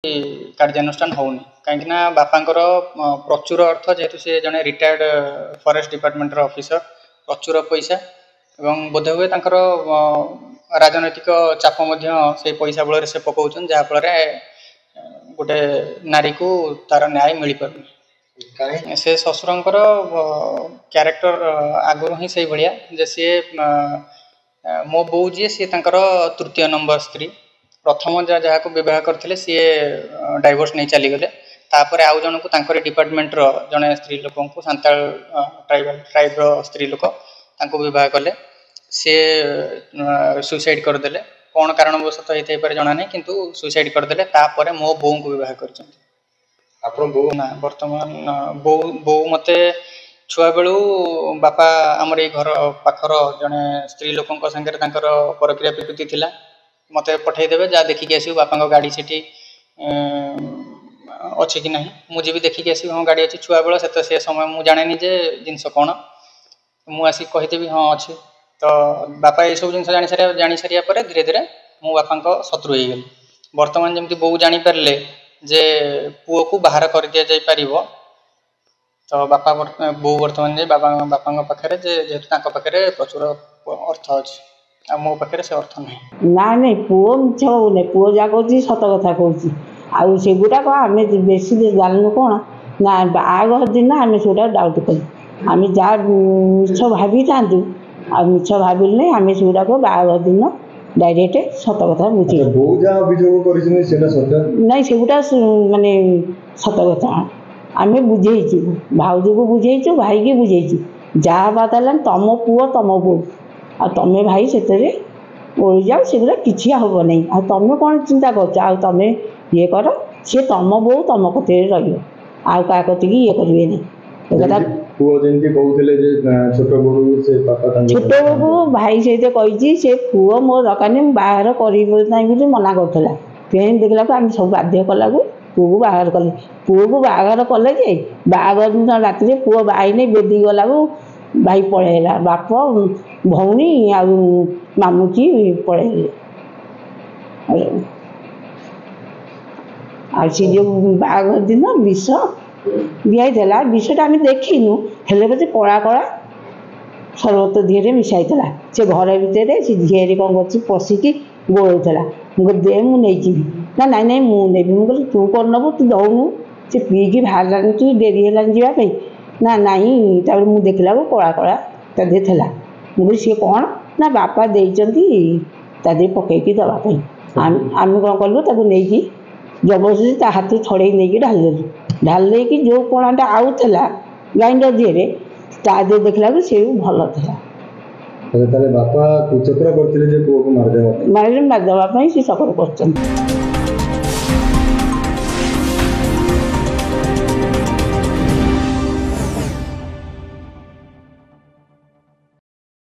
कार्यानुष्ठान होनी कहीं बापांकर प्रचुर अर्थ जेहेतु सी जड़े रिटायर्ड फॉरेस्ट डिपार्टमेंट ऑफिसर प्रचुर पैसा एवं बोध हुए राजनैतिक चाप से पैसा बल से पकाउछन जहाँफल गोटे नारी को तार न्याय मिल पार से ससुरंकर क्यारेक्टर आगु ही से भाया जे सी मो बो जी सी तृतीय नंबर स्त्री प्रथम जहाँ को बह करते सी डाइवोर्स नहीं चलीगले तापर आउ जन को डिपार्टमेंट जड़े स्त्री लोक को सांताल ट्राइब स्त्री लोक बह कले सी सुइसाइड करदे कौन कारणवशत होता है जना नहीं किंतु सुइसाइड करदे तापर मो बो को बह कर ना बर्तमान बो मते छुआ बेलू बापा आमर ये घर पाखर जड़े स्त्री लोक संगे परक्रिया प्रकृति थिला मते पठेदेवे जहाँ देखिक आस बापा गाड़ी से अच्छी कि ना मुझे भी देखिक आस हाँ गाड़ी अच्छी छुआ बेल से समय मुझे जाने जे जिनस कौन मुझे कहीदेवी हाँ अच्छी तो बापा ये सब जिन जानी सारा धीरे धीरे मो बापा शत्रु हो गली बर्तमान जमी बो जापारे जे पुओ को बाहर कर दि जापर तो बापा बो बर्तमान जाए बापा पाखे जेहेतु पाखे प्रचुर अर्थ अच्छी आ मो पाखे से अर्थ ना नहीं पुओ मिछ कहूना पुओ जहाँ कह सत कथा कहूँ आउ से गुड़ाक आम बेस जानू कौन ना बाघर दिन आम से डाउट कलु आम जहाँ मिछ भाभी था आ मिछ भाविले आम से गुड़ाक बाघर दिन डायरेक्ट सत कथा बुझे नहीं से गुटा मानने सत कथा आम बुझेचु भाउज को बुझेचु भाई की बुझेचु जहाँ बात है तुम पुओ तुम बो आ तमें भाई से ओढ़ी जाओ सेगुड़ा किसी हम नहीं आ तुम कौन चिंता कर ये कर सी तुम बो तुम कथे रही आउ क्या कति ये करेंगे नहीं छोट बो भाई सहित कही से पुओ मो दरकार नहीं बाहर कर मना करा तेज देखला आम सब बाध्य कला पुओ को बाहर कले पुओ को बाहर कले जे बाहर दिन रात पुओ बाई नहीं बेदी गला भाई पलैला बाप भौणी आ मामू की पलैले जो बाघर दिन विष दिखाई विषटा आम देखीनु हेल्ले पचे कला कला सरबत दिहरे मिसाई से घर भितर से झील कौन कर पशिकी गोलौला मुझे दे मुझे ना नाई नाई मुझे मुझे तू कौन नबू तू दौनु से पीकी बाहर तू डेरी है जावाई ना नाई मुझे देखला कला कला तदे थला मुझे सी कौन ना बापा देते पकईकी दवाई आम कौन कलु नहीं जबरदस्ती हाथ छड़े नहीं ढाल देकी जो कणाटा आउला ग्राइंडर दिहरे तादे देखला से भल था बापा कुचक्र करते मारदेवा से चक्र कर।